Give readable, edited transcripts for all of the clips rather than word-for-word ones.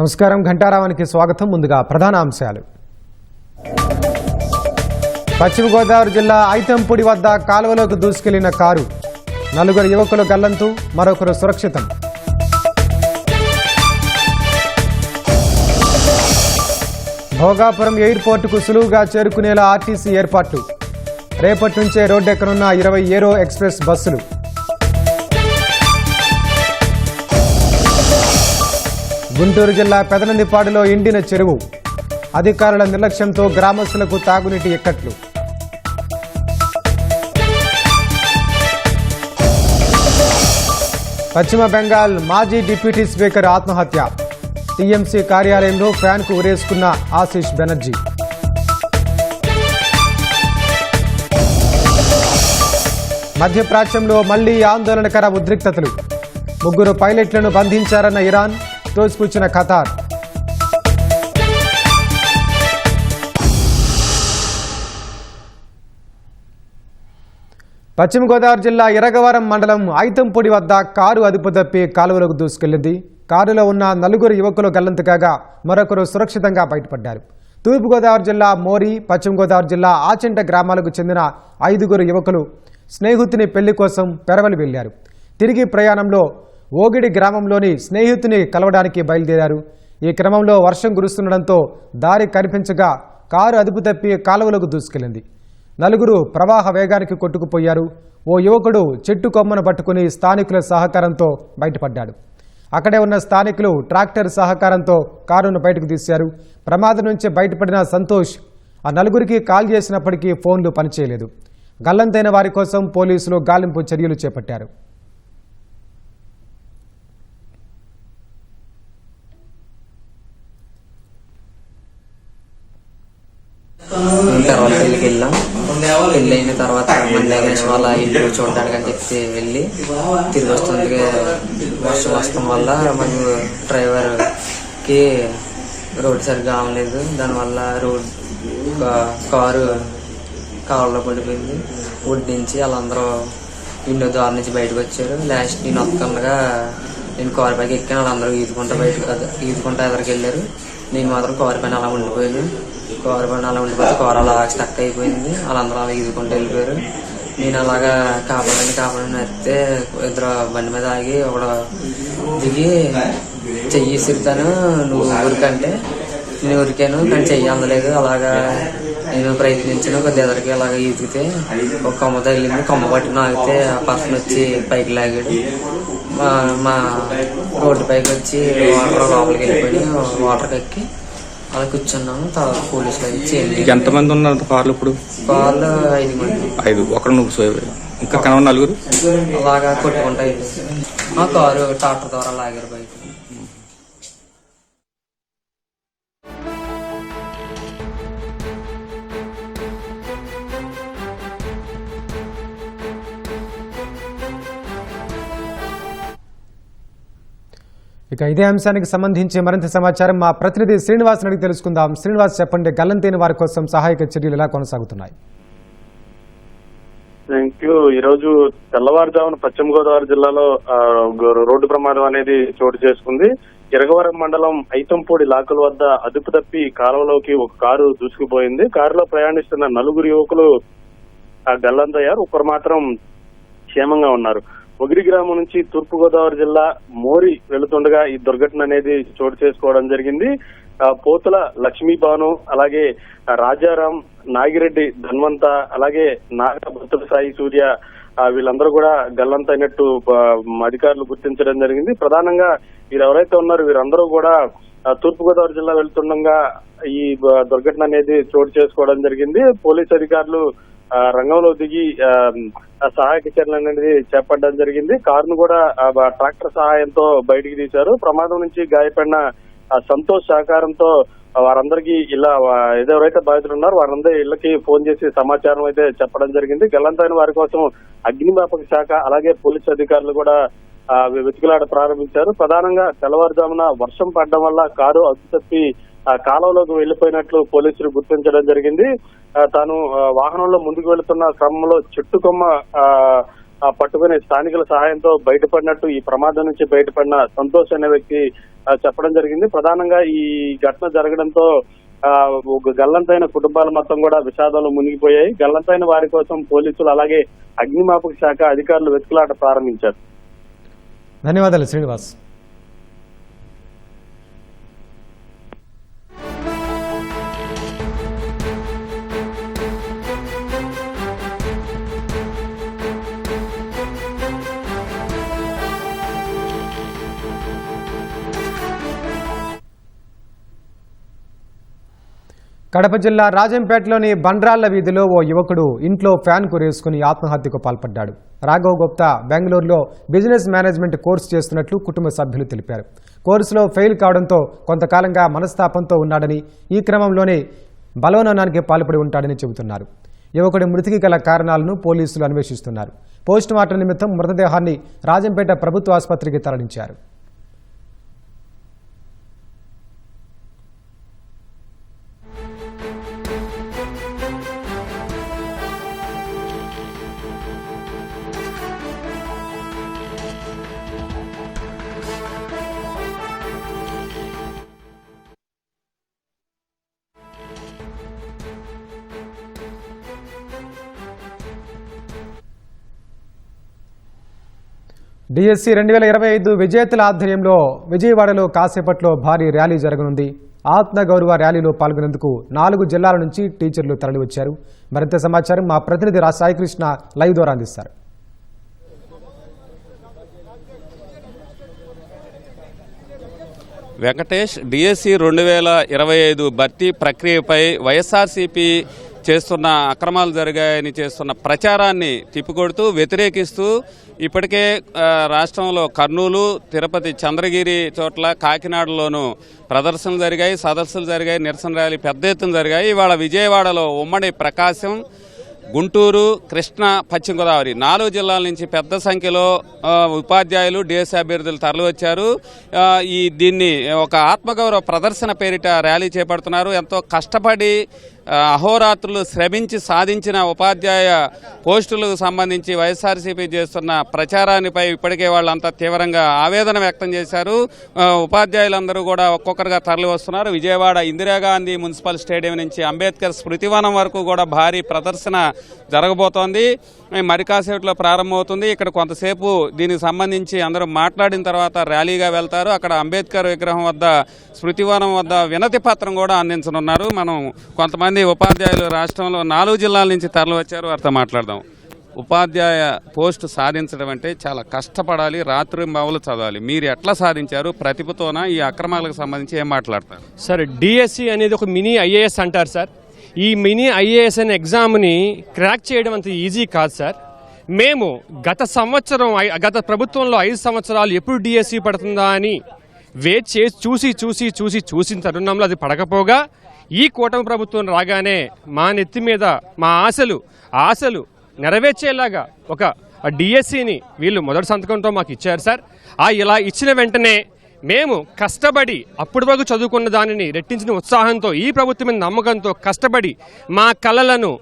నమస్కారం. ఘంటారావానికి స్వాగతం. ముందుగా ప్రధాన అంశాలు. పశ్చిమ గోదావరి జిల్లా ఐతంపూడి వద్ద కాలువలోకి దూసుకెళ్లిన కారు, 4 యువకులు గల్లంతు, మరొకరు సురక్షితం. భోగాపురం ఎయిర్పోర్టుకు సులువుగా చేరుకునేలా ఆర్టీసీ ఏర్పాట్లు. రేపటి నుంచే రోడ్డెక్కనున్న 20 ఏరో ఎక్స్ప్రెస్ బస్సులు. గుంటూరు జిల్లా పెదనందిపాడులో ఎండిన చెరువు, అధికారుల నిర్లక్ష్యంతో గ్రామస్తులకు తాగునీటి ఇక్కట్లు. పశ్చిమ బెంగాల్ మాజీ డిప్యూటీ స్పీకర్ ఆత్మహత్య. టీఎంసీ కార్యాలయంలో ఫ్యాన్కు ఉరేసుకున్న ఆశీష్ బెనర్జీ. మధ్యప్రాచ్యంలో మళ్లీ ఆందోళనకర ఉద్రిక్తతలు. 3 పైలట్లను బంధించారన్న ఇరాన్, తోసిపుచ్చిన ఖతార్. పశ్చిమ గోదావరి జిల్లా ఇరగవరం మండలం ఐతంపూడి వద్ద కారు అదుపు తప్పి కాలువలోకి దూసుకెళ్లింది. కారులో ఉన్న 4 యువకులు గల్లంతు కాగా మరొకరు సురక్షితంగా బయటపడ్డారు. తూర్పుగోదావరి జిల్లా మోరి, పశ్చిమ గోదావరి జిల్లా ఆచెంట గ్రామాలకు చెందిన 5 యువకులు స్నేహితుని పెళ్లి కోసం పెరవలి వెళ్లారు. తిరిగి ప్రయాణంలో ఓగిడి గ్రామంలోని స్నేహితుని కలవడానికి బయలుదేరారు. ఈ క్రమంలో వర్షం కురుస్తుండటంతో దారి కనిపించగా కారు అదుపు తప్పి కాలువలోకి దూసుకెళ్లింది. 4 ప్రవాహ వేగానికి కొట్టుకుపోయారు. ఓ యువకుడు చెట్టు కొమ్మను పట్టుకుని స్థానికుల సహకారంతో బయటపడ్డాడు. అక్కడే ఉన్న స్థానికులు ట్రాక్టర్ సహకారంతో కారును బయటకు తీశారు. ప్రమాదం నుంచి బయటపడిన సంతోష్ ఆ 4కి కాల్ చేసినప్పటికీ ఫోన్లు పనిచేయలేదు. గల్లంతైన వారి కోసం పోలీసులు గాలింపు చర్యలు చేపట్టారు. పెళ్ళికి వెళ్ళాం. పెళ్ళి అయిన తర్వాత మళ్ళీ వాళ్ళ ఇల్లు చూడడానికి అని చెప్పి వెళ్ళి తిరిగి వస్తుండగా వర్షం వస్తాం వల్ల మరియు డ్రైవర్కి రోడ్డు సరిగ్గా అవ్వలేదు. దానివల్ల కారు కారులో పడిపోయింది. వడ్డించి వాళ్ళందరూ విండో ద్వారా నుంచి బయటకు వచ్చారు. లాస్ట్ నేను వస్తుండగా నేను కారు పైకి ఎక్కాను. వాళ్ళందరూ ఈదుకుంటా ఎదరికి వెళ్ళారు. నేను మాత్రం కారు పైన అలా ఉండిపోయాను. కారు పైన అలా ఉండిపోతే కారు అలా స్టక్ అయిపోయింది. వాళ్ళందరూ అలా ఈదుకుంటూ వెళ్ళిపోయారు. నేను అలాగా కాపాడని వస్తే 2 బండి మీద ఆగి ఒకడు దిగి చెయ్యి ఇసురుతాను, నువ్వు ఉరికంటే నేను ఉరికాను, కానీ చెయ్యి అందలేదు. అలాగా నేను ప్రయత్నించాను. కొద్ది ఎదరికి అలాగ ఈదిగితే ఒక కొమ్మ తగిలింది. కొమ్మ పట్టుకుని ఆగితే ఆ పక్కన వచ్చి పైకి లాగాడు. మా రోడ్డు పైకి వచ్చి వాటర్ లోపలికి వెళ్ళిపోయి వాటర్కి ఎక్కి అలా కూర్చున్నాము. తర్వాత పోలీసులు వచ్చి ఎంతమంది ఉన్నారు కార్లు? ఇప్పుడు కార్లు 5 మంది. 5 ఒకరు నువ్వు ఇంకా కనవ 4 అలాగా కొట్టుకుంటా ఆ కారు ట్రాక్టర్ ద్వారా లాగారు బయట. ఇక ఇదే అంశానికి సంబంధించి మరింత సమాచారం మా ప్రతినిధి శ్రీనివాస్ అడిగి తెలుసుకుందాం. శ్రీనివాస్, చెప్పండి, గల్లంతైన వారి కోసం సహాయక చర్యలు ఎలా కొనసాగుతున్నాయి? Thank you. ఈరోజు తెల్లవారుజామున పశ్చిమ గోదావరి జిల్లాలో రోడ్డు ప్రమాదం అనేది చోటు చేసుకుంది. ఇరగవరం మండలం ఐతంపూడి లాకుల వద్ద అదుపు తప్పి కాలువలోకి ఒక కారు దూసుకుపోయింది. కారులో ప్రయాణిస్తున్న 4 యువకులు గల్లంతయ్యారు. ఒకరు మాత్రం క్షేమంగా ఉన్నారు. ఒగిరి గ్రామం నుంచి తూర్పు గోదావరి జిల్లా మోరి వెళుతుండగా ఈ దుర్ఘటన అనేది చోటు చేసుకోవడం జరిగింది. పోతుల లక్ష్మీబాను, అలాగే రాజారాం, నాగిరెడ్డి ధన్వంత, అలాగే నాగ భక్తుల సాయి సూర్య వీళ్ళందరూ కూడా గల్లంతైనట్టు అధికారులు గుర్తించడం జరిగింది. ప్రధానంగా వీరు ఎవరైతే ఉన్నారో వీరందరూ కూడా తూర్పు గోదావరి జిల్లా వెళ్తుండగా ఈ దుర్ఘటన అనేది చోటు చేసుకోవడం జరిగింది. పోలీసు అధికారులు రంగంలో దిగి సహాయక చర్యలు అనేది చేపట్టడం జరిగింది. కారును కూడా ట్రాక్టర్ సహాయంతో బయటికి తీశారు. ప్రమాదం నుంచి గాయపడిన సంతోష్ సహకారంతో వారందరికీ ఇలా ఎవరైతే బాధితులు ఉన్నారో వారందరూ ఇళ్లకి ఫోన్ చేసి సమాచారం అయితే చెప్పడం జరిగింది. గల్లంతైన వారి కోసం అగ్నిమాపక శాఖ అలాగే పోలీసు అధికారులు కూడా వెతుకులాట ప్రారంభించారు. ప్రధానంగా తెల్లవారుజామున వర్షం పడడం వల్ల కారు అదుపు తప్పి కాలువలోకి వెళ్లిపోయినట్లు పోలీసులు గుర్తించడం జరిగింది. తాను వాహనంలో ముందుకు వెళుతున్న క్రమంలో చెట్టు కొమ్మ పట్టుకుని స్థానికుల సహాయంతో బయటపడినట్టు, ఈ ప్రమాదం నుంచి బయటపడిన సంతోష్ అనే వ్యక్తి చెప్పడం జరిగింది. ప్రధానంగా ఈ ఘటన జరగడంతో గల్లంతైన కుటుంబాలు మొత్తం కూడా విషాదంలో మునిగిపోయాయి. గల్లంతైన వారి కోసం పోలీసులు అలాగే అగ్నిమాపక శాఖ అధికారులు వెతుకులాట ప్రారంభించారు. ధన్యవాదాలు శ్రీనివాస్. కడప జిల్లా రాజంపేటలోని బండ్రాళ్ల వీధిలో ఓ యువకుడు ఇంట్లో ఫ్యాన్ కురేసుకుని ఆత్మహత్యకు పాల్పడ్డాడు. రాఘవ్ గుప్తా బెంగళూరులో బిజినెస్ మేనేజ్మెంట్ కోర్సు చేస్తున్నట్లు కుటుంబ సభ్యులు తెలిపారు. కోర్సులో ఫెయిల్ కావడంతో కొంతకాలంగా మనస్తాపంతో ఉన్నాడని, ఈ క్రమంలోనే బలవనానికి పాల్పడి ఉంటాడని చెబుతున్నారు. యువకుడి మృతికి గల కారణాలను పోలీసులు అన్వేషిస్తున్నారు. పోస్టుమార్టం నిమిత్తం మృతదేహాన్ని రాజంపేట ప్రభుత్వ ఆసుపత్రికి తరలించారు. డిఎస్సి 2025 విజేతల ఆధ్వర్యంలో విజయవాడలో కాసేపట్లో భారీ ర్యాలీ జరగనుంది. ఆత్మగౌరవ ర్యాలీలో పాల్గొనేందుకు 4 జిల్లాల నుంచి టీచర్లు తరలివచ్చారు. మరింత సమాచారం మా ప్రతినిధి సాయికృష్ణ లైవ్ ద్వారా అందిస్తారు. వెంకటేష్, డిఎస్సి 2025 భర్తీ ప్రక్రియపై వైఎస్ఆర్సీపీ చేస్తున్న అక్రమాలు జరిగాయని చేస్తున్న ప్రచారాన్ని తిప్పికొడుతూ వ్యతిరేకిస్తూ ఇప్పటికే రాష్ట్రంలో కర్నూలు, తిరుపతి, చంద్రగిరి చోట్ల, కాకినాడలోనూ ప్రదర్శనలు జరిగాయి, సదస్సులు జరిగాయి, నిరసన ర్యాలీ పెద్ద ఎత్తున జరిగాయి. ఇవాళ విజయవాడలో ఉమ్మడి ప్రకాశం, గుంటూరు, కృష్ణా, పశ్చిమ గోదావరి 4 జిల్లాల నుంచి పెద్ద సంఖ్యలో ఉపాధ్యాయులు, డిఎస్సి అభ్యర్థులు తరలివచ్చారు. దీన్ని ఒక ఆత్మగౌరవ ప్రదర్శన పేరిట ర్యాలీ చేపడుతున్నారు. ఎంతో కష్టపడి అహోరాత్రులు శ్రమించి సాధించిన ఉపాధ్యాయ పోస్టులకు సంబంధించి వైఎస్ఆర్సీపీ చేస్తున్న ప్రచారానిపై ఇప్పటికే వాళ్ళంతా తీవ్రంగా ఆవేదన వ్యక్తం చేశారు. ఉపాధ్యాయులందరూ కూడా ఒక్కొక్కరుగా తరలి వస్తున్నారు. విజయవాడ ఇందిరాగాంధీ మున్సిపల్ స్టేడియం నుంచి అంబేద్కర్ స్మృతివనం వరకు కూడా భారీ ప్రదర్శన జరగబోతోంది. మరి కాసేపట్లో ప్రారంభమవుతుంది. ఇక్కడ కొంతసేపు దీనికి సంబంధించి అందరూ మాట్లాడిన తర్వాత ర్యాలీగా వెళ్తారు. అక్కడ అంబేద్కర్ విగ్రహం వద్ద, స్మృతివనం వద్ద వినతి పత్రం కూడా అందించనున్నారు. మనం కొంతమంది ఉపాధ్యాయులు రాష్ట్రంలో 4 జిల్లాల నుంచి తరలి వచ్చారు, వారితో మాట్లాడదాం. ఉపాధ్యాయ పోస్టు సాధించడం అంటే చాలా కష్టపడాలి, రాత్రి మావులు చదవాలి. మీరు ఎట్లా సాధించారు? ప్రతిభతోన ఈ అక్రమాలకు సంబంధించి ఏం మాట్లాడతారు? సార్, డిఎస్సి అనేది ఒక మినీ ఐఏఎస్ అంటారు సార్. ఈ మినీ ఐఏఎస్ అనే ఎగ్జామ్ని క్రాక్ చేయడం అంత ఈజీ కాదు సార్. మేము గత ప్రభుత్వంలో 5 సంవత్సరాలు ఎప్పుడు డిఎస్సి పడుతుందా అని వెయిట్ చేసి చూసిన తరుణంలో అది పడకపోగా ఈ కూటమి ప్రభుత్వం రాగానే మా నెత్తి మీద మా ఆశలు నెరవేర్చేలాగా ఒక డిఎస్సిని వీళ్ళు మొదటి సంతకంతో మాకు ఇచ్చారు సార్. ఇలా ఇచ్చిన వెంటనే మేము కష్టపడి అప్పటి వరకు చదువుకున్న దానిని రెట్టించిన ఉత్సాహంతో, ఈ ప్రభుత్వం మీద నమ్మకంతో కష్టపడి మా కలలను,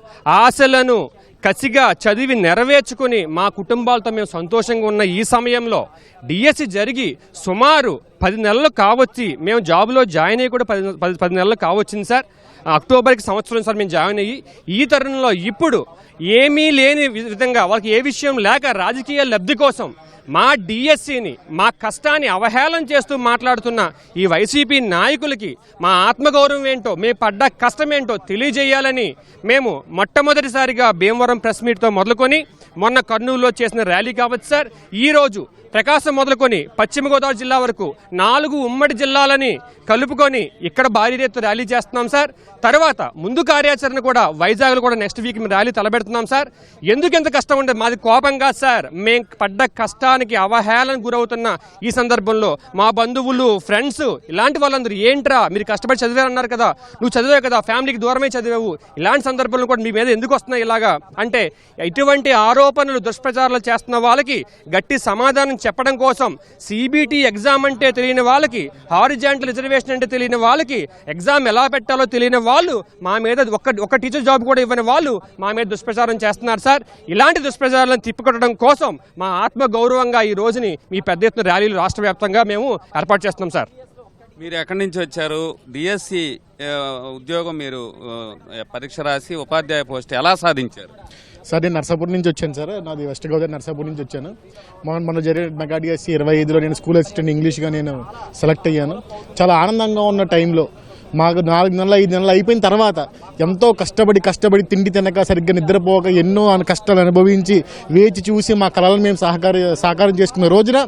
ఆశలను కసిగా చదివి నెరవేర్చుకుని మా కుటుంబాలతో మేము సంతోషంగా ఉన్న ఈ సమయంలో డిఎస్సి జరిగి సుమారు 10 నెలలు కావచ్చి, మేము జాబులో జాయిన్ అయ్యి కూడా 10 నెలలు కావచ్చింది సార్. అక్టోబర్కి సంవత్సరం సార్ మేము జాయిన్ అయ్యి. ఈ తరుణంలో ఇప్పుడు ఏమీ లేని విధంగా, వాళ్ళకి ఏ విషయం లేక రాజకీయ లబ్ధి కోసం మా డిఎస్సిని, మా కష్టాన్ని అవహేళన చేస్తూ మాట్లాడుతున్న ఈ వైసీపీ నాయకులకి మా ఆత్మగౌరవం ఏంటో, మేము పడ్డ కష్టం ఏంటో తెలియజేయాలని మేము మొట్టమొదటిసారిగా భీమవరం ప్రెస్ మీట్తో మొదలుకొని మొన్న కర్నూలులో చేసిన ర్యాలీ కావచ్చు సార్, ఈరోజు ప్రకాశం మొదలుకొని పశ్చిమ గోదావరి జిల్లా వరకు 4 ఉమ్మడి జిల్లాలని కలుపుకొని ఇక్కడ భారీ రేటు ర్యాలీ చేస్తున్నాం సార్. తర్వాత ముందు కార్యాచరణ కూడా వైజాగ్లో కూడా నెక్స్ట్ వీక్ మేము ర్యాలీ తలబెడుతున్నాం సార్. ఎందుకు ఎంత కష్టం ఉండదు, మాది కోపంగా సార్. మేము పడ్డ కష్టానికి అవహేళన గురవుతున్న ఈ సందర్భంలో మా బంధువులు, ఫ్రెండ్స్, ఇలాంటి వాళ్ళందరూ ఏంట్రా మీరు కష్టపడి చదివారన్నారు కదా, నువ్వు చదివావు కదా, ఫ్యామిలీకి దూరమే చదివావు, ఇలాంటి సందర్భంలో కూడా మీ మీద ఎందుకు వస్తున్నాయి ఇలాగా అంటే, ఇటువంటి ఆరోపణలు, దుష్ప్రచారాలు చేస్తున్న వాళ్ళకి గట్టి సమాధానం చెప్పడం కోసం CBT ఎగ్జామ్ అంటే తెలియని వాళ్ళకి, హారిజాంటల్ రిజర్వేషన్ అంటే తెలియని వాళ్ళకి, ఎగ్జామ్ ఎలా పెట్టాలో తెలియని వాళ్ళు మా మీద ఒక టీచర్ జాబ్ కూడా ఇవ్వని వాళ్ళు మా మీద దుష్ప్రచారం చేస్తున్నారు సార్. ఇలాంటి దుష్ప్రచారాలను తిప్పికొట్టడం కోసం మా ఆత్మ గౌరవంగా ఈ రోజుని మీ పెద్ద ఎత్తున ర్యాలీలు రాష్ట్ర వ్యాప్తంగా మేము ఏర్పాటు చేస్తున్నాం సార్. మీరు ఎక్కడి నుంచి వచ్చారు? డిఎస్సి ఉద్యోగం మీరు పరీక్ష రాసి ఉపాధ్యాయ పోస్ట్ ఎలా సాధించారు? సార్ నేను నర్సాపూర్ నుంచి వచ్చాను సార్. నాది వెస్ట్ గోదావరి నర్సాపూర్ నుంచి వచ్చాను. మన జరిగిన మెగా డిఎస్సి 25లో నేను స్కూల్ అసిస్టెంట్ ఇంగ్లీష్గా నేను సెలెక్ట్ అయ్యాను. చాలా ఆనందంగా ఉన్న టైంలో మాకు 4 నెలలు 5 నెలలు అయిపోయిన తర్వాత ఎంతో కష్టపడి తిండి తినక సరిగ్గా నిద్రపోక ఎన్నో కష్టాలు అనుభవించి వేచి చూసి మా కళలను మేము సాకారం చేసుకున్న రోజున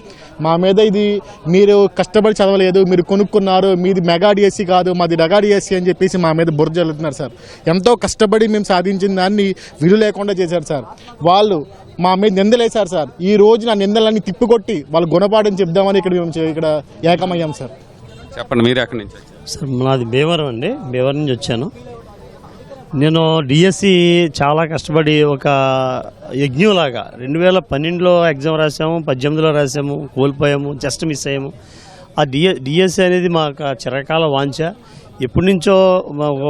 మా మీద ఇది మీరు కష్టపడి చదవలేదు, మీరు కొనుక్కున్నారు, మీది మెగా డిఎస్సి కాదు, మాది డగా డిఎస్సి అని చెప్పేసి మా మీద బుర్ర జల్లుతున్నారు సార్. ఎంతో కష్టపడి మేము సాధించిన దాన్ని విలువ లేకుండా చేశారు సార్. వాళ్ళు మా మీద నిందలేశారు సార్. ఈ రోజు నా నిందలన్నీ తిప్పికొట్టి వాళ్ళు గుణపాఠం చెప్దామని ఇక్కడ ఏకమయ్యాం సార్. చెప్పండి, మీరు ఎక్కడి నుంచి? సార్ నాది భీమవరం అండి. భీమవరం నుంచి వచ్చాను. నేను డిఎస్సి చాలా కష్టపడి ఒక యజ్ఞంలాగా 2012లో ఎగ్జామ్ రాసాము, 18లో రాసాము, కోల్పోయాము, జస్ట్ మిస్ అయ్యాము. ఆ డిఎస్సి అనేది మాకు చిరకాల వాంఛ. ఎప్పటి నుంచో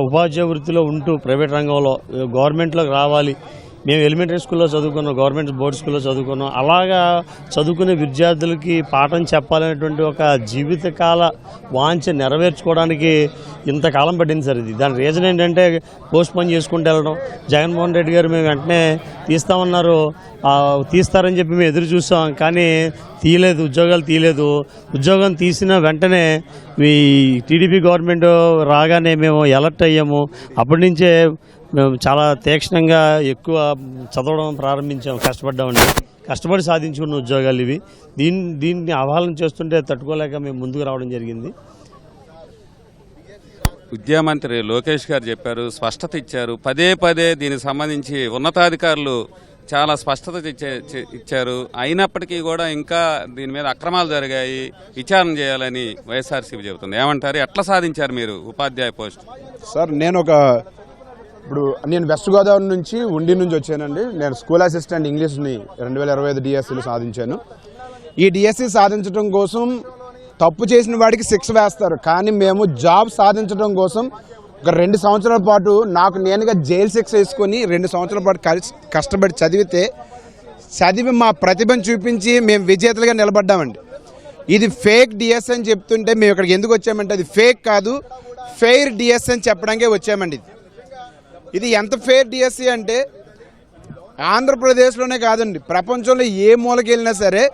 ఉపాధ్యాయ వృత్తిలో ఉంటూ ప్రైవేట్ రంగంలో గవర్నమెంట్లోకి రావాలి. మేము ఎలిమెంటరీ స్కూల్లో చదువుకున్నాం, గవర్నమెంట్ బోర్డ్ స్కూల్లో చదువుకున్నాం. అలాగా చదువుకునే విద్యార్థులకి పాఠం చెప్పాలనేటువంటి ఒక జీవితకాల వాంఛ నెరవేర్చుకోవడానికి ఇంతకాలం పట్టింది సార్. ఇది దాని రీజన్ ఏంటంటే పోస్ట్ పోన్ చేసుకుంటూ వెళ్ళడం. జగన్మోహన్ రెడ్డి గారు మేము వెంటనే తీస్తామన్నారు, తీస్తారని చెప్పి మేము ఎదురు చూసాం, కానీ తీయలేదు, ఉద్యోగాలు తీయలేదు. ఉద్యోగం తీసిన వెంటనే ఈ టీడీపీ గవర్నమెంట్ రాగానే మేము అలర్ట్ అయ్యాము. అప్పటి నుంచే మేము చాలా తీక్షణంగా ఎక్కువ చదవడం ప్రారంభించాము, కష్టపడ్డామండి. కష్టపడి సాధించుకున్న ఉద్యోగాలు ఇవి. దీన్ని అవహేళన చేస్తుంటే తట్టుకోలేక మేము ముందుకు రావడం జరిగింది. విద్యామంత్రి లోకేష్ గారు చెప్పారు, స్పష్టత ఇచ్చారు. పదే దీనికి సంబంధించి ఉన్నతాధికారులు చాలా స్పష్టత ఇచ్చారు. అయినప్పటికీ కూడా ఇంకా దీని మీద అక్రమాలు జరిగాయి, విచారణ చేయాలని వైఎస్ఆర్సీపీ చెబుతుంది. ఏమంటారు? ఎట్లా సాధించారు మీరు ఉపాధ్యాయ పోస్ట్? సార్ నేను వెస్ట్ గోదావరి నుంచి ఉండి నుంచి వచ్చానండి. నేను స్కూల్ అసిస్టెంట్ ఇంగ్లీష్ని 2025 డిఎస్సిలో సాధించాను. ఈ డిఎస్సి సాధించడం కోసం తప్పు చేసిన వాడికి శిక్ష వేస్తారు, కానీ మేము జాబ్ సాధించడం కోసం ఒక 2 సంవత్సరాల పాటు నాకు నేనుగా జైలు శిక్ష వేసుకొని 2 సంవత్సరాల పాటు కష్టపడి చదివి మా ప్రతిభను చూపించి మేము విజేతలుగా నిలబడ్డామండి. ఇది ఫేక్ డిఎస్ అని చెప్తుంటే మేము ఇక్కడికి ఎందుకు వచ్చామంటే అది ఫేక్ కాదు, ఫెయిర్ డిఎస్ అని చెప్పడానికే వచ్చామండి. ఇది ఎంత ఫెయిర్ డిఎస్సి అంటే ఆంధ్రప్రదేశ్లోనే కాదండి, ప్రపంచంలో ఏ మూలకి వెళ్ళినా సరే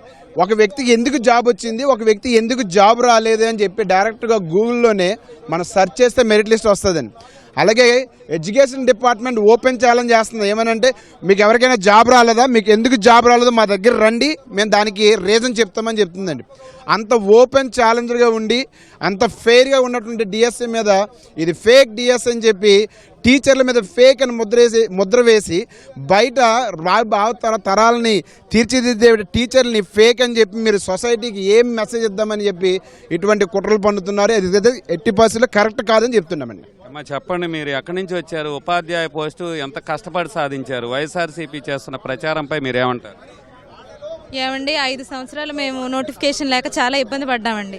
ఒక వ్యక్తికి ఎందుకు జాబ్ వచ్చింది, ఒక వ్యక్తి ఎందుకు జాబ్ రాలేదు అని చెప్పి డైరెక్ట్గా గూగుల్లోనే మనం సెర్చ్ చేస్తే మెరిట్ లిస్ట్ వస్తుందండి. అలాగే ఎడ్యుకేషన్ డిపార్ట్మెంట్ ఓపెన్ ఛాలెంజ్ చేస్తుంది. ఏమనంటే మీకు ఎవరికైనా జాబ్ రాలేదా, మీకు ఎందుకు జాబ్ రాలేదో మా దగ్గర రండి, మేము దానికి రీజన్ చెప్తామని చెప్తుందండి. అంత ఓపెన్ ఛాలెంజర్గా ఉండి అంత ఫెయిర్గా ఉన్నటువంటి డిఎస్సి మీద ఇది ఫేక్ డిఎస్ అని చెప్పి టీచర్ల మీద ఫేక్ అని ముద్ర వేసి బయట తరాలని తీర్చిదిద్దే టీచర్లని ఫేక్ అని చెప్పి మీరు సొసైటీకి ఏం మెసేజ్ ఇద్దామని చెప్పి ఇటువంటి కుట్రలు పండుతున్నారు. అది ఎట్టి పరిస్థితుల్లో కరెక్ట్ కాదని చెప్తున్నామండి. అమ్మా చెప్పండి, మీరు ఎక్కడి నుంచి వచ్చారు? ఉపాధ్యాయ పోస్టు ఎంత కష్టపడి సాధించారు? వైఎస్ఆర్సీపీ చేస్తున్న ప్రచారంపై మీరేమంటారు? ఏమండి, 5 సంవత్సరాలు మేము నోటిఫికేషన్ లేక చాలా ఇబ్బంది పడ్డామండి.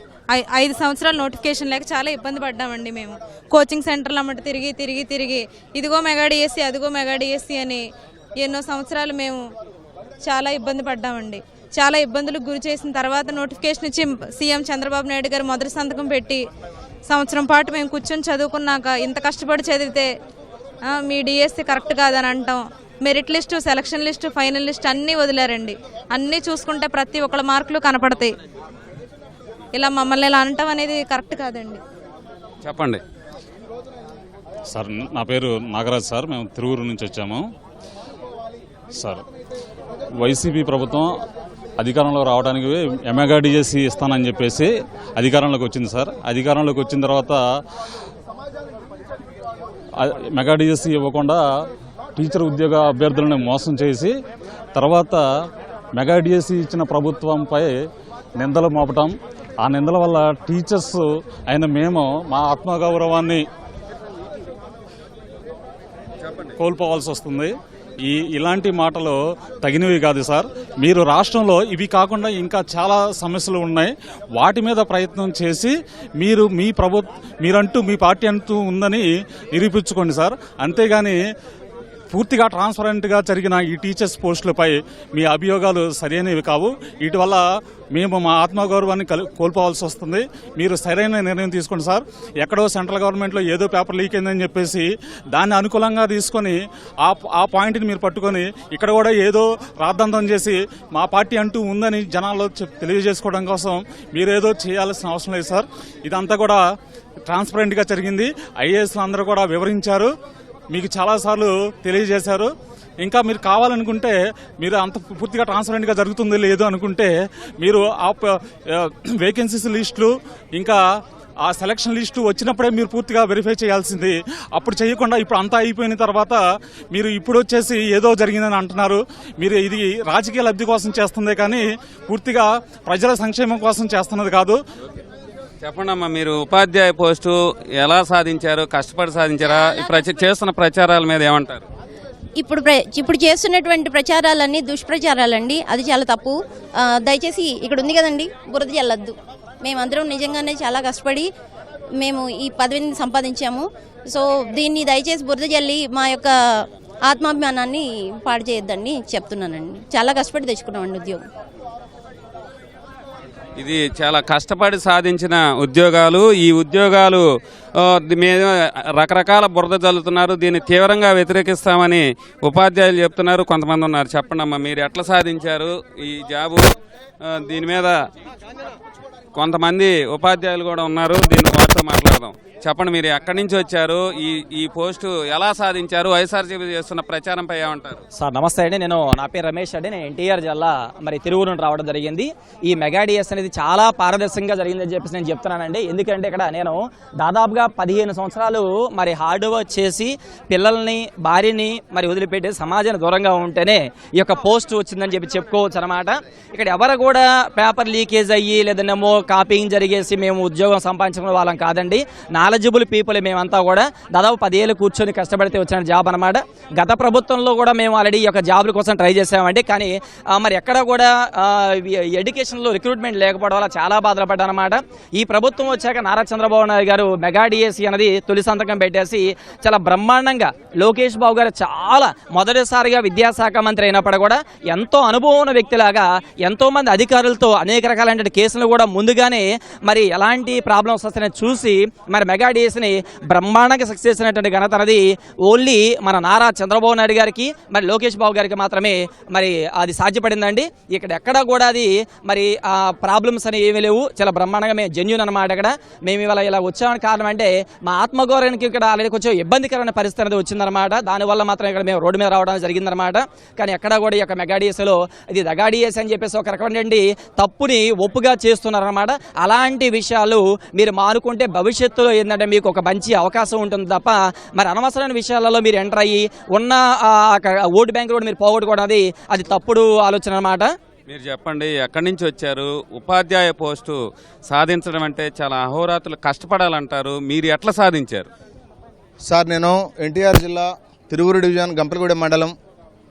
5 సంవత్సరాలు నోటిఫికేషన్ లేక చాలా ఇబ్బంది పడ్డామండి. మేము కోచింగ్ సెంటర్లు అమ్మట తిరిగి ఇదిగో మెగా డిఎస్సి, అదిగో మెగా డిఎస్సి అని ఎన్నో సంవత్సరాలు మేము చాలా ఇబ్బంది పడ్డామండి. చాలా ఇబ్బందులకు గురి చేసిన తర్వాత నోటిఫికేషన్ ఇచ్చి సీఎం చంద్రబాబు నాయుడు గారు మొదటి సంతకం పెట్టి సంవత్సరం పాటు మేము కూర్చొని చదువుకున్నాక ఇంత కష్టపడి చదివితే మీ డిఎస్సి కరెక్ట్ కాదని అంటాం. Merit list, selection list, final list అన్నీ వదిలారండి. అన్నీ చూసుకుంటే ప్రతి ఒక్కళ్ళ మార్కులు కనపడతాయి. ఇలా మమ్మల్ని ఇలా అనటం అనేది కరెక్ట్ కాదండి. చెప్పండి సార్. నా పేరు నాగరాజ్ సార్. మేము తిరువురు నుంచి వచ్చాము సార్. వైసీపీ ప్రభుత్వం అధికారంలో రావడానికి మెగా డిఎస్సి ఇస్తానని చెప్పేసి అధికారంలోకి వచ్చింది సార్. అధికారంలోకి వచ్చిన తర్వాత మెగా డిఎస్సి ఇవ్వకుండా టీచర్ ఉద్యోగ అభ్యర్థులను మోసం చేసి తర్వాత మెగా డిఎస్సి ఇచ్చిన ప్రభుత్వంపై నిందలు మోపటం, ఆ నిందల వల్ల టీచర్స్ అయిన మేము మా ఆత్మగౌరవాన్ని కోల్పోవాల్సి వస్తుంది. ఇలాంటి మాటలు తగినవి కాదు సార్. మీరు రాష్ట్రంలో ఇవి కాకుండా ఇంకా చాలా సమస్యలు ఉన్నాయి, వాటి మీద ప్రయత్నం చేసి మీరు మీరంటూ మీ పార్టీ అంటూ ఉందని నిరూపించుకోండి సార్. అంతేగాని పూర్తిగా ట్రాన్స్పరెంట్గా జరిగిన ఈ టీచర్స్ పోస్టులపై మీ అభియోగాలు సరైనవి కావు. వీటి వల్ల మేము మా ఆత్మగౌరవాన్ని కోల్పోవాల్సి వస్తుంది. మీరు సరైన నిర్ణయం తీసుకోండి సార్. ఎక్కడో సెంట్రల్ గవర్నమెంట్లో ఏదో పేపర్ లీక్ అయిందని చెప్పేసి దాన్ని అనుకూలంగా తీసుకొని ఆ పాయింట్ని మీరు పట్టుకొని ఇక్కడ కూడా ఏదో రాద్ధాంతం చేసి మా పార్టీ అంటూ ఉందని జనాల్లో తెలియజేసుకోవడం కోసం మీరేదో చేయాల్సిన అవసరం లేదు సార్. ఇదంతా కూడా ట్రాన్స్పరెంట్గా జరిగింది. ఐఏఎస్లు అందరూ కూడా వివరించారు, మీకు చాలాసార్లు తెలియజేశారు. ఇంకా మీరు కావాలనుకుంటే, మీరు అంత పూర్తిగా ట్రాన్స్పరెంట్గా జరుగుతుంది లేదు అనుకుంటే, మీరు ఆ వేకెన్సీస్ లిస్టులు ఇంకా ఆ సెలక్షన్ లిస్టు వచ్చినప్పుడే మీరు పూర్తిగా వెరిఫై చేయాల్సింది. అప్పుడు చేయకుండా ఇప్పుడు అంతా అయిపోయిన తర్వాత మీరు ఇప్పుడు వచ్చేసి ఏదో జరిగిందని అంటున్నారు. మీరు ఇది రాజకీయ లబ్ధి కోసం చేస్తుందే కానీ పూర్తిగా ప్రజల సంక్షేమం కోసం చేస్తున్నది కాదు. చెప్పండి అమ్మా, మీరు ఉపాధ్యాయ పోస్టు ఎలా సాధించారు? కష్టపడి సాధించారా? చేస్తున్న ప్రచారాల మీద ఏమంటారు? ఇప్పుడు చేస్తున్నటువంటి ప్రచారాలన్నీ దుష్ప్రచారాలండి. అది చాలా తప్పు. దయచేసి ఇక్కడ ఉంది కదండి, బురద జల్లద్దు. మేమందరం నిజంగానే చాలా కష్టపడి మేము ఈ పదవిని సంపాదించాము. సో దీన్ని దయచేసి బురద జల్లి మా యొక్క ఆత్మాభిమానాన్ని పాడు చేయొద్దని చెప్తున్నానండి. చాలా కష్టపడి తెచ్చుకున్నామండి ఉద్యోగం. ఇది చాలా కష్టపడి సాధించిన ఉద్యోగాలు. ఈ ఉద్యోగాలు మీద రకరకాల బురద జల్లుతున్నారు. దీన్ని తీవ్రంగా వ్యతిరేకిస్తామని ఉపాధ్యాయులు చెప్తున్నారు. కొంతమంది ఉన్నారు. చెప్పండి అమ్మా, మీరు ఎట్లా సాధించారు ఈ జాబు? దీని మీద కొంతమంది ఉపాధ్యాయులు కూడా ఉన్నారు, దీన్ని వారితో మాట్లాడదాం. చెప్పండి, మీరు ఎక్కడి నుంచి వచ్చారు? ఈ పోస్టు ఎలా సాధించారు? వైఎస్ఆర్సీపీ చేస్తున్న ప్రచారంపై ఏమంటారు? సార్ నమస్తే అండి, నా పేరు రమేష్ అండి. నేను ఎన్టీఆర్ జిల్లా తిరువురు నుండి రావడం జరిగింది. ఈ మెగా డిఎస్ అనేది చాలా పారదర్శకంగా జరిగిందని చెప్పేసి నేను చెప్తున్నానండి. ఎందుకంటే ఇక్కడ నేను దాదాపుగా 15 సంవత్సరాలు హార్డ్ వర్క్ చేసి పిల్లల్ని భార్యని వదిలిపెట్టి సమాజానికి దూరంగా ఉంటేనే ఈ యొక్క పోస్ట్ వచ్చిందని చెప్పుకోవచ్చు అనమాట. ఇక్కడ ఎవరు కూడా పేపర్ లీకేజ్ అయ్యి లేదనేమో కాపీయింగ్ జరిగేసి మేము ఉద్యోగం సంపాదించుకునే వాళ్ళం కాదండి. నాలెడ్జబుల్ పీపుల్ మేమంతా కూడా దాదాపు 10 ఏళ్ళు కూర్చొని కష్టపడితే వచ్చిన జాబ్ అనమాట. గత ప్రభుత్వంలో కూడా మేము ఆల్రెడీ ఈ యొక్క జాబ్ల కోసం ట్రై చేసామండి. కానీ ఎక్కడ కూడా ఎడ్యుకేషన్లో రిక్రూట్మెంట్ లేకపోవడం వల్ల చాలా బాధలు పడ్డాను అనమాట. ఈ ప్రభుత్వం వచ్చాక నారా చంద్రబాబు నాయుడు గారు మెగా డిఎస్సి అనేది తొలి సంతకం పెట్టేసి చాలా బ్రహ్మాండంగా లోకేష్ బాబు గారు చాలా మొదటిసారిగా విద్యాశాఖ మంత్రి అయినప్పుడు కూడా ఎంతో అనుభవం ఉన్న వ్యక్తిలాగా ఎంతో మంది అధికారులతో అనేక రకాలైన కేసులు కూడా ముందుగానే ఎలాంటి ప్రాబ్లమ్స్ వస్తాయని చూసి మెగా డిఎస్ని బ్రహ్మాండంగా సక్సెస్ చేసినటువంటి ఘనత అనేది ఓన్లీ మన నారా చంద్రబాబు నాయుడు గారికి లోకేష్ బాబు గారికి మాత్రమే అది సాధ్యపడిందండి. ఇక్కడ ఎక్కడ కూడా అది ప్రాబ్లమ్స్ అని ఏమీ లేవు. చాలా బ్రహ్మాండంగా మేము జెన్యూన్ అనమాట. ఇక్కడ మేము ఇవాళ ఇలా వచ్చామని కారణం అంటే మా ఆత్మగౌరవానికి ఇక్కడ ఆల్రెడీ కొంచెం ఇబ్బందికరమైన పరిస్థితి అనేది వచ్చిందనమాట. దానివల్ల మాత్రం ఇక్కడ మేము రోడ్డు మీద రావడం జరిగిందనమాట. కానీ ఎక్కడ కూడా ఈ యొక్క మెగా డిఎస్లో ఇది దగా డిఎస్ అని చెప్పేసి ఒక రకమైన తప్పుని ఒప్పుగా చేస్తున్నారనమాట. అలాంటి విషయాలు మీరు మానుకుంటే భవిష్యత్తులో ఏంటంటే మీకు ఒక మంచి అవకాశం ఉంటుంది తప్ప అనవసరమైన విషయాలలో మీరు ఎంటర్ అయ్యి ఉన్న ఓటు బ్యాంకు కూడా మీరు పోగొట్టుకోవడం అది తప్పుడు ఆలోచన అనమాట. మీరు చెప్పండి, ఎక్కడి నుంచి వచ్చారు? ఉపాధ్యాయ పోస్టు సాధించడం అంటే చాలా అహోరాత్రులు కష్టపడాలంటారు. మీరు ఎట్లా సాధించారు? సార్ నేను ఎన్టీఆర్ జిల్లా తిరువురు డివిజన్ గంపలగూడెం మండలం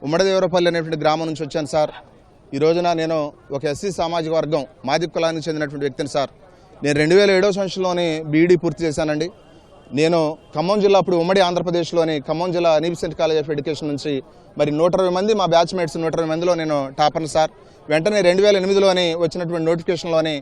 ఉమ్మడిదేవరపల్లి అనేటువంటి గ్రామం నుంచి వచ్చాను సార్. ఈ రోజున నేను ఒక ఎస్సీ సామాజిక వర్గం మాదిగ కులానికి చెందినటువంటి వ్యక్తిని సార్. నేను 2007 సంవత్సరంలోనే బీఈడీ పూర్తి చేశానండి. నేను ఖమ్మం జిల్లా అప్పుడు ఉమ్మడి ఆంధ్రప్రదేశ్లోని ఖమ్మం జిల్లా నీబిసెంట్ కాలేజ్ ఆఫ్ ఎడ్యుకేషన్ నుంచి 120 మంది మా బ్యాచ్మేట్స్ 120 మందిలో నేను టాపర్ని సార్. వెంటనే 2008లోని వచ్చినటువంటి నోటిఫికేషన్లోని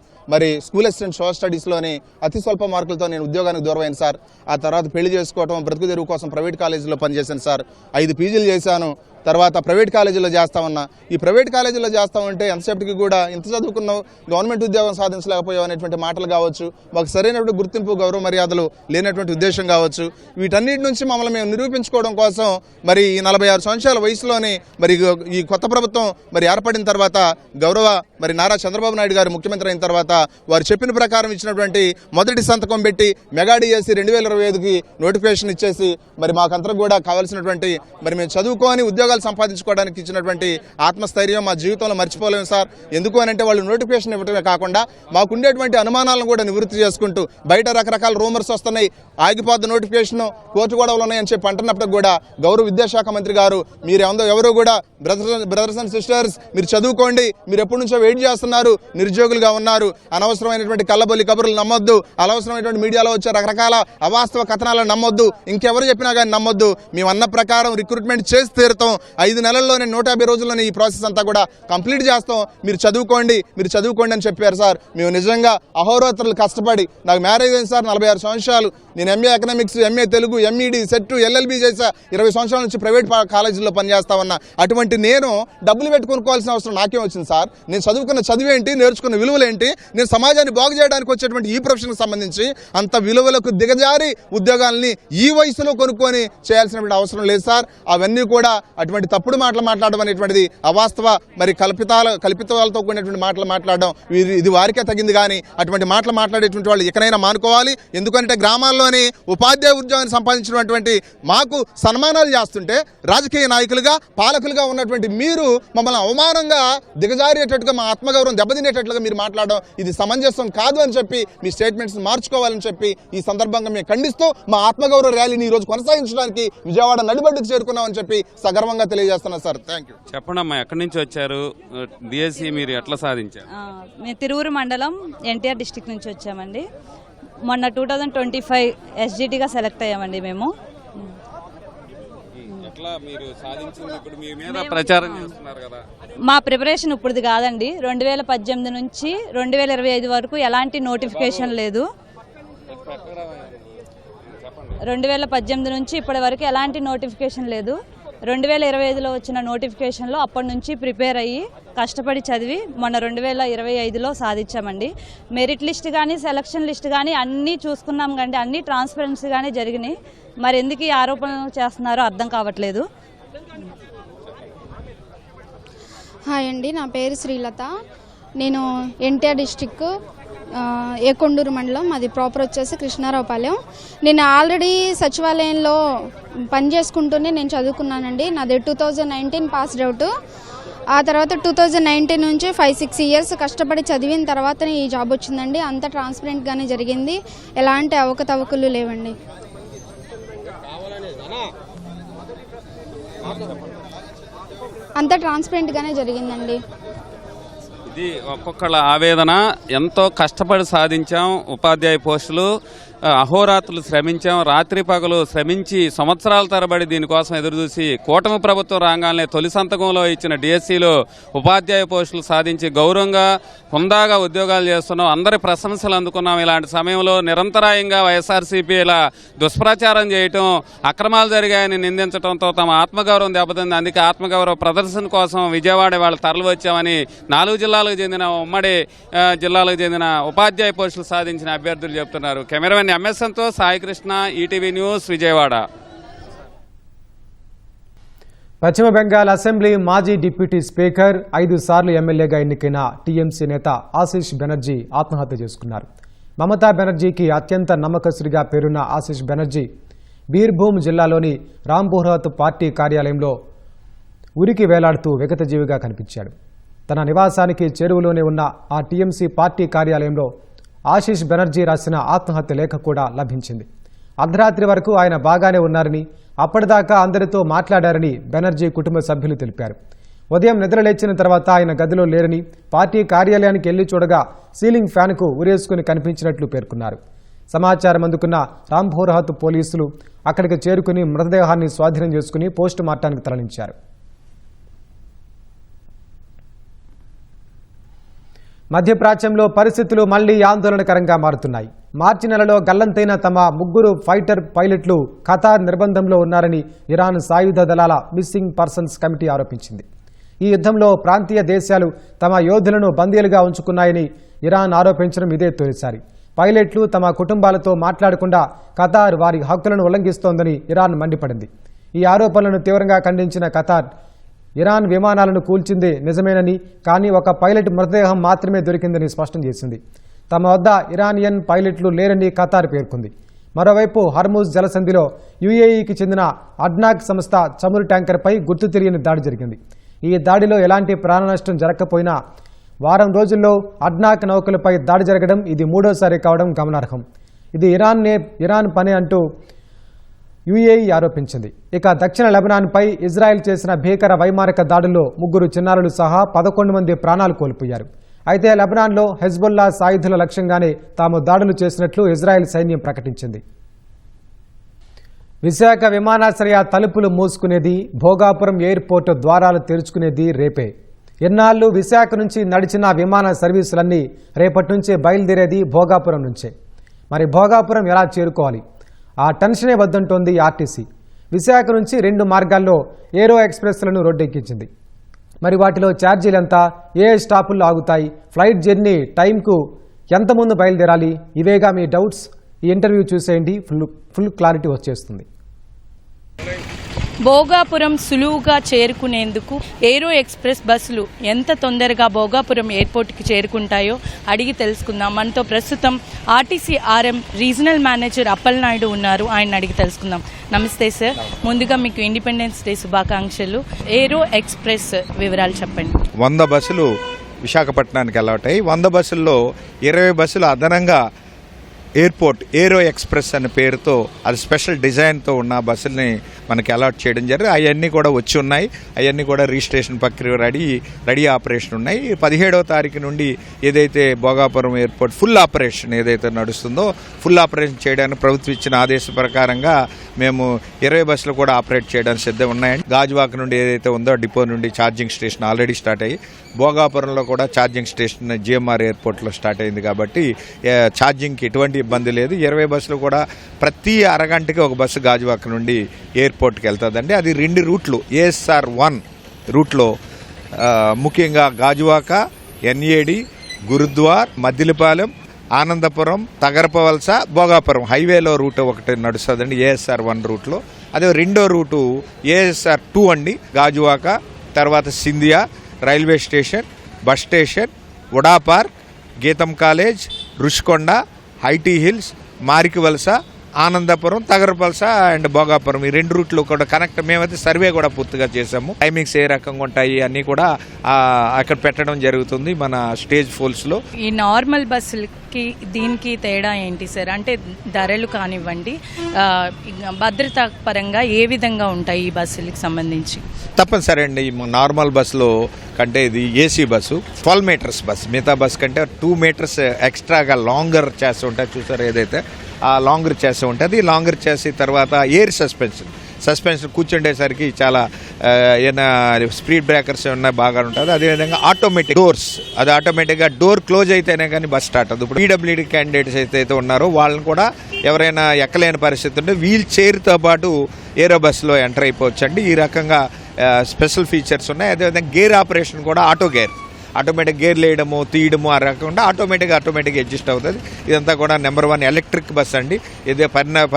స్కూల్ అసిస్టెంట్ సోషల్ స్టడీస్లోని అతి స్వల్ప మార్కులతో నేను ఉద్యోగానికి దూరమైంది సార్. ఆ తర్వాత పెళ్లి చేసుకోవడం, బ్రతుకు తెరువు కోసం ప్రైవేట్ కాలేజీలో పనిచేశాను సార్. 5 పీజీలు చేశాను. తర్వాత ప్రైవేట్ కాలేజీలో చేస్తామన్నా. ఈ ప్రైవేట్ కాలేజీలో చేస్తామంటే ఎంతసేపటికి కూడా ఇంత చదువుకున్నావు, గవర్నమెంట్ ఉద్యోగం సాధించలేకపోయావు అనేటువంటి మాటలు కావచ్చు, మాకు సరైనటువంటి గుర్తింపు గౌరవ మర్యాదలు లేనటువంటి ఉద్దేశం కావచ్చు. వీటన్నిటి నుంచి మమ్మల్ని మేము నిరూపించుకోవడం కోసం ఈ 46 సంవత్సరాల వయసులోని ఈ కొత్త ప్రభుత్వం ఏర్పడిన తర్వాత గౌరవ నారా చంద్రబాబు నాయుడు గారు ముఖ్యమంత్రి అయిన తర్వాత వారు చెప్పిన ప్రకారం ఇచ్చినటువంటి మొదటి సంతకం పెట్టి మెగా డిఎస్సి 2025కి నోటిఫికేషన్ ఇచ్చేసి మాకంతా కూడా కావాల్సినటువంటి మేము చదువుకొని ఉద్యోగాలు ఉద్యోగాలు సంపాదించుకోవడానికి ఇచ్చినటువంటి ఆత్మస్థైర్యం మా జీవితంలో మర్చిపోలేము సార్. ఎందుకు అని అంటే వాళ్ళు నోటిఫికేషన్ ఇవ్వడమే కాకుండా మాకుండేటువంటి అనుమానాలను కూడా నివృత్తి చేసుకుంటూ బయట రకరకాల రూమర్స్ వస్తున్నాయి, ఆగిపోద్ది నోటిఫికేషన్, కోర్టు గొడవలు ఉన్నాయని చెప్పి అంటున్నప్పటికి కూడా గౌరవ విద్యాశాఖ మంత్రి గారు మీరు ఎవరు కూడా బ్రదర్స్ అండ్ సిస్టర్స్ మీరు చదువుకోండి, మీరు ఎప్పటి నుంచో వెయిట్ చేస్తున్నారు, నిరుద్యోగులుగా ఉన్నారు, అనవసరమైనటువంటి కళ్ళబొల్లి కబుర్లు నమ్మొద్దు, అనవసరమైనటువంటి మీడియాలో వచ్చే రకరకాల అవాస్తవ కథనాలను నమ్మొద్దు, ఇంకెవరు చెప్పినా కానీ నమ్మొద్దు. మేము అన్న ప్రకారం రిక్రూట్మెంట్ చేసి తీరుతాం. 5 నెలల్లోనే 150 రోజుల్లోనే ఈ ప్రాసెస్ అంతా కూడా కంప్లీట్ చేస్తాం. మీరు చదువుకోండి అని చెప్పారు సార్. మేము నిజంగా అహోరాత్రులు కష్టపడి, నాకు మ్యారేజ్ అయింది సార్, 46 సంవత్సరాలు. నేను MA economics, MA Telugu, MEd, set, LLB చేసా. 20 సంవత్సరాల నుంచి ప్రైవేట్ కాలేజీల్లో పనిచేస్తా ఉన్నా. అటువంటి నేను డబ్బులు పెట్టుకోవాల్సిన అవసరం నాకేం వచ్చింది సార్? నేను చదువుకున్న చదివేంటి, నేర్చుకున్న విలువలేంటి, నేను సమాజాన్ని బాగు చేయడానికి వచ్చేటువంటి ఈ ప్రొఫెషన్కి సంబంధించి అంత విలువలకు దిగజారి ఉద్యోగాల్ని ఈ వయసులో కొనుక్కొని చేయాల్సినటువంటి అవసరం లేదు సార్. అవన్నీ కూడా అటువంటి తప్పుడు మాటలు మాట్లాడడం అనేటువంటిది అవాస్తవ, మరి కల్పితాలతో కూడినటువంటి మాటలు మాట్లాడడం ఇది వారికే తగింది. కానీ అటువంటి మాటలు మాట్లాడేటువంటి వాళ్ళు ఎక్కడైనా మానుకోవాలి. ఎందుకంటే గ్రామాల్లోని ఉపాధ్యాయ ఉద్యోగాన్ని సంపాదించినటువంటి మాకు సన్మానాలు చేస్తుంటే రాజకీయ నాయకులుగా, పాలకులుగా ఉన్నటువంటి మీరు మమ్మల్ని అవమానంగా దిగజారేటట్టుగా, మా ఆత్మగౌరవం దెబ్బతినేటట్లుగా మీరు మాట్లాడడం ఇది సమంజసం కాదు అని చెప్పి మీ స్టేట్మెంట్స్ మార్చుకోవాలని చెప్పి ఈ సందర్భంగా మేము ఖండిస్తూ మా ఆత్మగౌరవ ర్యాలీని ఈ రోజు కొనసాగించడానికి విజయవాడ నడిబడ్డుకు చేరుకున్నామని చెప్పి సగర్వంగా తెలియజేస్తున్నాను సార్. Thank you. చెప్పండి అమ్మా, ఎక్కడి నుంచి వచ్చారు? డిఎస్సి మీరు ఎట్లా సాధించారు? మేము తిరువురు మండలం ఎన్టీఆర్ డిస్ట్రిక్ట్ నుంచి వచ్చామండి. మొన్న 2025 ఎస్జిటిగా సెలెక్ట్ అయ్యామండి మేము. ఎట్లా మీరు సాధించింది? ఇప్పుడు మీ మీద ప్రచారం చేస్తున్నారు కదా. మా ప్రిపరేషన్ ఇప్పుడుది కాదండి. 2018 నుంచి 2025 వరకు ఎలాంటి నోటిఫికేషన్ లేదు. 2018 నుంచి ఇప్పటి వరకు ఎలాంటి నోటిఫికేషన్ లేదు. 2025లో వచ్చిన నోటిఫికేషన్లో అప్పటి నుంచి ప్రిపేర్ అయ్యి కష్టపడి చదివి మొన్న 2025లో సాధించామండి. మెరిట్ లిస్ట్ కానీ, సెలక్షన్ లిస్ట్ కానీ అన్నీ చూసుకున్నాం కండి, అన్నీ ట్రాన్స్పరెన్సీగానే జరిగినాయి. మరి ఎందుకు ఈ ఆరోపణలు చేస్తున్నారో అర్థం కావట్లేదు. హాయ్ అండి, నా పేరు శ్రీలత. నేను ఎన్టీఆర్ డిస్ట్రిక్ట్ ఏకొండూరు మండలం, అది ప్రాపర్ వచ్చేసి కృష్ణారావుపాలెం. నేను ఆల్రెడీ సచివాలయంలో పనిచేసుకుంటూనే నేను చదువుకున్నానండి. నాది 2019 పాస్డ్ అవుట్. ఆ తర్వాత 2019 నుంచి 5-6 ఇయర్స్ కష్టపడి చదివిన తర్వాతనే ఈ జాబ్ వచ్చిందండి. అంత ట్రాన్స్పరెంట్గానే జరిగింది, ఎలాంటి అవకతవకలు లేవండి. అంత ట్రాన్స్పరెంట్గానే జరిగిందండి. ఇది ఒక్కొక్కళ్ళ ఆవేదన. ఎంతో కష్టపడి సాధించాం ఉపాధ్యాయ పోస్టులు, అహోరాత్రులు శ్రమించాం, రాత్రి పగలు శ్రమించి సంవత్సరాల తరబడి దీనికోసం ఎదురుచూసి కూటమి ప్రభుత్వం రాగానే తొలి సంతకంలో ఇచ్చిన డిఎస్సిలో ఉపాధ్యాయ పోస్టులు సాధించి గౌరవంగా హుందాగా ఉద్యోగాలు చేస్తున్నాం. అందరి ప్రశంసలు అందుకున్నాం. ఇలాంటి సమయంలో నిరంతరాయంగా వైఎస్ఆర్సీపీ ఇలా దుష్ప్రచారం చేయటం, అక్రమాలు జరిగాయని నిందించడంతో తమ ఆత్మగౌరవం దెబ్బతింది. అందుకే ఆత్మగౌరవ ప్రదర్శన కోసం విజయవాడ వాళ్ళు తరలి వచ్చామని 4 జిల్లాలకు చెందిన ఉమ్మడి జిల్లాలకు చెందిన ఉపాధ్యాయ పోస్టులు సాధించిన అభ్యర్థులు చెప్తున్నారు. కెమెరామెన్ ఎంఎస్ఎన్తో సాయికృష్ణ, ఈటీవీ న్యూస్, విజయవాడ. పశ్చిమ బెంగాల్ అసెంబ్లీ మాజీ డిప్యూటీ స్పీకర్ 5 సార్లు ఎమ్మెల్యేగా ఎన్నికైన టీఎంసీ నేత ఆశీష్ బెనర్జీ ఆత్మహత్య చేసుకున్నారు. మమతా బెనర్జీకి అత్యంత నమ్మకస్తుడిగా పేరున్న ఆశీష్ బెనర్జీ బీర్భూమ్ జిల్లాలోని రాంపురహత్ పార్టీ కార్యాలయంలో ఉరికి వేలాడుతూ విగతజీవిగా కనిపించాడు. తన నివాసానికి చేరువలోనే ఉన్న ఆ టీఎంసీ పార్టీ కార్యాలయంలో ఆశీష్ బెనర్జీ రాసిన ఆత్మహత్య లేఖ కూడా లభించింది. అర్ధరాత్రి వరకు ఆయన బాగానే ఉన్నారని, అప్పటిదాకా అందరితో మాట్లాడారని బెనర్జీ కుటుంబ సభ్యులు తెలిపారు. ఉదయం నిద్రలేచిన తర్వాత ఆయన గదిలో లేరని, పార్టీ కార్యాలయానికి వెళ్లి చూడగా సీలింగ్ ఫ్యాన్కు ఉరేసుకుని కనిపించినట్లు పేర్కొన్నారు. సమాచారం అందుకున్న రాంపురహత్ పోలీసులు అక్కడికి చేరుకుని మృతదేహాన్ని స్వాధీనం చేసుకుని పోస్టు మార్టానికి తరలించారు. మధ్యప్రాచ్యంలో పరిస్థితులు మళ్లీ ఆందోళనకరంగా మారుతున్నాయి. మార్చి నెలలో గల్లంతైన తమ 3 ఫైటర్ పైలట్లు ఖతార్ నిర్బంధంలో ఉన్నారని ఇరాన్ సాయుధ దళాల మిస్సింగ్ పర్సన్స్ కమిటీ ఆరోపించింది. ఈ యుద్ధంలో ప్రాంతీయ దేశాలు తమ యోధులను బందీలుగా ఉంచుకున్నాయని ఇరాన్ ఆరోపించడం ఇదే తొలిసారి. పైలట్లు తమ కుటుంబాలతో మాట్లాడకుండా ఖతార్ వారి హక్కులను ఉల్లంఘిస్తోందని ఇరాన్ మండిపడింది. ఈ ఆరోపణలను తీవ్రంగా ఖండించిన ఖతార్ ఇరాన్ విమానాలను కూల్చింది నిజమేనని, కానీ ఒక పైలట్ మృతదేహం మాత్రమే దొరికిందని స్పష్టం చేసింది. తమ వద్ద ఇరానియన్ పైలట్లు లేరని ఖతార్ పేర్కొంది. మరోవైపు హర్మూజ్ జలసంధిలో యుఏఈకి చెందిన అడ్నాక్ సంస్థ చమురు ట్యాంకర్పై గుర్తు తెలియని దాడి జరిగింది. ఈ దాడిలో ఎలాంటి ప్రాణనష్టం జరగకపోయినా వారం రోజుల్లో అడ్నాక్ నౌకలపై దాడి జరగడం ఇది మూడోసారి కావడం గమనార్హం. ఇది ఇరాన్ పని అంటూ యుఏఈ ఆరోపించింది. ఇక దక్షిణ లెబనాన్పై ఇజ్రాయెల్ చేసిన భీకర వైమానిక దాడుల్లో 3 చిన్నారులు సహా 11 మంది ప్రాణాలు కోల్పోయారు. అయితే లెబనాన్లో హెజ్బుల్లా సాయుధుల లక్ష్యంగానే తాము దాడులు చేసినట్లు ఇజ్రాయెల్ సైన్యం ప్రకటించింది. విశాఖ విమానాశ్రయ తలుపులు మూసుకునేది, భోగాపురం ఎయిర్పోర్టు ద్వారాలు తెరుచుకునేది రేపే. ఎన్నాళ్ళు విశాఖ నుంచి నడిచిన విమాన సర్వీసులన్నీ రేపటి నుంచే బయలుదేరేది భోగాపురం నుంచే. మరి భోగాపురం ఎలా చేరుకోవాలి? ఆ టెన్షనే వద్దంటోంది ఆర్టీసీ. విశాఖ నుంచి 2 మార్గాల్లో ఏరో ఎక్స్ప్రెస్లను రోడ్డెక్కించింది. మరి వాటిలో ఛార్జీలు ఎంత, ఏ స్టాపుల్లో ఆగుతాయి, ఫ్లైట్ జర్నీ టైంకు ఎంత ముందు బయలుదేరాలి? ఇవేగా మీ డౌట్స్. ఈ ఇంటర్వ్యూ చూసేయండి, ఫుల్ క్లారిటీ వచ్చేస్తుంది. భోగాపురం సులువుగా చేరుకునేందుకు ఏరో ఎక్స్ప్రెస్ బస్సులు ఎంత తొందరగా భోగాపురం ఎయిర్పోర్ట్కి చేరుకుంటాయో అడిగి తెలుసుకుందాం. మనతో ప్రస్తుతం RTC RM regional manager Appalanaidu ఉన్నారు. ఆయన అడిగి తెలుసుకుందాం. నమస్తే సార్, ముందుగా మీకు ఇండిపెండెన్స్ డే శుభాకాంక్షలు. ఏరో ఎక్స్ప్రెస్ వివరాలు చెప్పండి. 100 బస్సులు విశాఖపట్నానికి అలవాటాయి. 100 బస్సుల్లో 20 బస్సులు అదనంగా ఎయిర్పోర్ట్ ఏరో ఎక్స్ప్రెస్ అనే పేరుతో, అది స్పెషల్ డిజైన్తో ఉన్న బస్సుల్ని మనకి అలాట్ చేయడం జరిగింది. అవన్నీ కూడా వచ్చి ఉన్నాయి. అవన్నీ కూడా రిజిస్ట్రేషన్ ప్రక్రియ రెడీ ఆపరేషన్ ఉన్నాయి. 17వ తారీఖు నుండి ఏదైతే భోగాపురం ఎయిర్పోర్ట్ ఫుల్ ఆపరేషన్ ఏదైతే నడుస్తుందో, ఫుల్ ఆపరేషన్ చేయడానికి ప్రభుత్వం ఇచ్చిన ఆదేశం ప్రకారంగా మేము 20 బస్సులు కూడా ఆపరేట్ చేయడానికి సిద్ధం ఉన్నాయండి. గాజువాక నుండి ఏదైతే ఉందో డిపో నుండి ఛార్జింగ్ స్టేషన్ ఆల్రెడీ స్టార్ట్ అయ్యి, భోగాపురంలో కూడా ఛార్జింగ్ స్టేషన్ జిఎంఆర్ ఎయిర్పోర్ట్లో స్టార్ట్ అయింది. కాబట్టి ఛార్జింగ్కి ఎటువంటి ఇబ్బంది లేదు. 20 బస్సులు కూడా ప్రతి అరగంటకి ఒక బస్సు గాజువాక నుండి ఎయిర్పోర్ట్కి వెళ్తుందండి. అది 2 రూట్లు. ఏఎస్ఆర్ 1 రూట్లో ముఖ్యంగా గాజువాక, ఎన్ఏడి, గురుద్వార్, మద్దిలపాలెం, ఆనందపురం, తగరపవలస, భోగాపురం హైవేలో రూట్ ఒకటి నడుస్తుందండి ఏఎస్ఆర్ 1 రూట్లో. అదే 2వ రూటు ఏఎస్ఆర్ 2 అండి. గాజువాక, తర్వాత Scindia railway station, bus station, UDA park, GITAM college, Rushikonda, IT hills, Marikavalasa, Anandapuram, Tagarapuvalasa and Bhogapuram ఈ 2 రూట్లు కూడా కనెక్ట్. మేమైతే సర్వే కూడా పూర్తిగా చేసాము. టైమింగ్స్ ఏ రకంగా ఉంటాయి అన్నీ కూడా అక్కడ పెట్టడం జరుగుతుంది మన స్టేజ్ ఫోల్స్లో. ఈ నార్మల్ బస్సులకి దీనికి తేడా ఏంటి సార్? అంటే ధరలు కానివ్వండి, భద్రతా పరంగా ఏ విధంగా ఉంటాయి ఈ బస్సులకు సంబంధించి? తప్పనిసరి అండి. నార్మల్ బస్సులో కంటే ఇది ఏసీ బస్సు 12 మీటర్స్ బస్. మిగతా బస్ కంటే 2 మీటర్స్ ఎక్స్ట్రాగా లాంగర్ చేసి ఉంటాయి. చూసారు ఏదైతే ఆ లాంగర్ చేసి ఉంటుంది. లాంగర్ చేసి తర్వాత ఎయిర్ సస్పెన్షన్ కూర్చుండేసరికి చాలా ఏమైనా స్పీడ్ బ్రేకర్స్ ఏమన్నా బాగా ఉంటుంది. అదేవిధంగా ఆటోమేటిక్ డోర్స్, అది ఆటోమేటిక్గా డోర్ క్లోజ్ అయితేనే కానీ బస్ స్టార్ట్ అవుతుంది. ఇప్పుడు పీడబ్ల్యూడీ క్యాండిడేట్స్ అయితే ఉన్నారో వాళ్ళని కూడా ఎవరైనా ఎక్కలేని పరిస్థితి ఉంటే వీల్ చైర్తో పాటు ఏరో బస్సులో ఎంటర్ అయిపోవచ్చండి. ఈ రకంగా స్పెషల్ ఫీచర్స్ ఉన్నాయి. అదేవిధంగా గేర్ ఆపరేషన్ కూడా ఆటోమేటిక్ గేర్ వేయడము తీయడము ఆ రకంగా ఆటోమేటిక్ అడ్జస్ట్ అవుతుంది. ఇదంతా కూడా నెంబర్ 1 ఎలక్ట్రిక్ బస్ అండి. ఇదే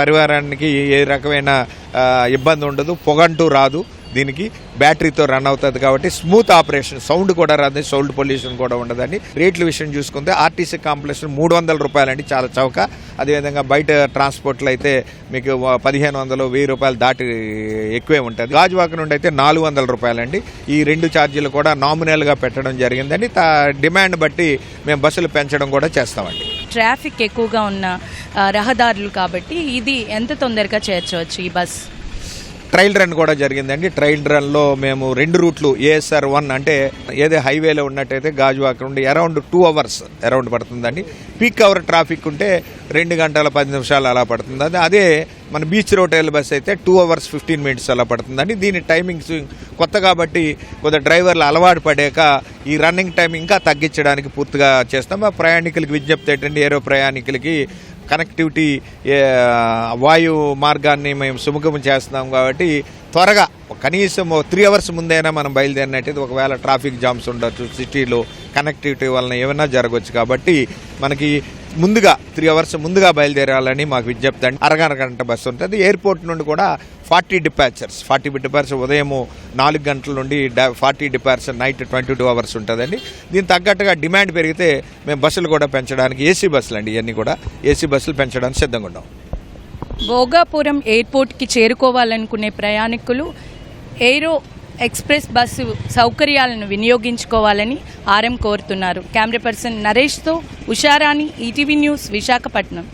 పరివారానికి ఏ రకమైన ఇబ్బంది ఉండదు, పొగంటూ రాదు. దీనికి బ్యాటరీతో రన్ అవుతుంది కాబట్టి స్మూత్ ఆపరేషన్, సౌండ్ కూడా రాదు, సౌండ్ పొల్యూషన్ కూడా ఉండదండి. రేట్ల విషయం చూసుకుంటే ఆర్టీసీ కాంప్లెక్స్ 300 రూపాయలండి, చాలా చౌక. అదేవిధంగా బయట ట్రాన్స్పోర్ట్లో అయితే మీకు 1500, 1000 రూపాయలు దాటి ఎక్కువే ఉంటుంది. గాజువాక నుండి అయితే 400 రూపాయలండి. ఈ 2 ఛార్జీలు కూడా నామినల్గా పెట్టడం జరిగిందండి. డిమాండ్ బట్టి మేము బస్సులు పెంచడం కూడా చేస్తామండి. ట్రాఫిక్ ఎక్కువగా ఉన్న రహదారులు కాబట్టి ఇది ఎంత తొందరగా చేర్చవచ్చు ఈ బస్? ట్రయల్ రన్ కూడా జరిగిందండి. ట్రయల్ రన్లో మేము 2 రూట్లు ఏఎస్ఆర్ 1 అంటే ఏదో హైవేలో ఉన్నట్టయితే గాజువాక నుండి అరౌండ్ 2 అవర్స్ పడుతుందండి. పీక్ అవర్ ట్రాఫిక్ ఉంటే 2 గంటల 10 నిమిషాలు అలా పడుతుంది. అదే మన బీచ్ రోడ్ బస్ అయితే 2 అవర్స్ 15 మినిట్స్ అలా పడుతుందండి. దీని టైమింగ్స్ కొత్త కాబట్టి కొద్దిగా డ్రైవర్లు అలవాటు పడాక ఈ రన్నింగ్ టైం ఇంకా తగ్గించడానికి పూర్తిగా చేస్తాం. ప్రయాణికులకి విజ్ఞప్తి ఏంటంటే ఏరో ప్రయాణికులకి కనెక్టివిటీ వాయు మార్గాన్ని మేము సుముఖం చేస్తున్నాం కాబట్టి త్వరగా కనీసం 3 అవర్స్ ముందైనా మనం బయలుదేరినట్టయితే ఒకవేళ ట్రాఫిక్ జామ్స్ ఉండొచ్చు, సిటీలో కనెక్టివిటీ వలన ఏమైనా జరగవచ్చు. కాబట్టి మనకి ముందుగా 3 అవర్స్ ముందుగా బయలుదేరాలని మాకు విజ్ఞప్తి అండి. అరగంట బస్సు ఉంటుంది. ఎయిర్పోర్ట్ నుండి కూడా 40 డిపార్చర్స్ ఉదయం 4 గంటల నుండి 40 డిపార్చర్ నైట్ 22 అవర్స్ ఉంటుందండి. దీనికి తగ్గట్టుగా డిమాండ్ పెరిగితే మేము బస్సులు కూడా పెంచడానికి ఏసీ బస్సులు అండి, ఇవన్నీ కూడా ఏసీ బస్సులు పెంచడానికి సిద్ధంగా ఉన్నాం. భోగాపురం ఎయిర్పోర్ట్కి చేరుకోవాలనుకునే ప్రయాణికులు ఏరో ఎక్స్ప్రెస్ బస్సు సౌకర్యాలను వినియోగించుకోవాలని ఆర్ఎం కోరుతున్నారు. కెమెరా పర్సన్ నరేష్తో ఉషారాణి, ఈటీవీ న్యూస్, విశాఖపట్నం.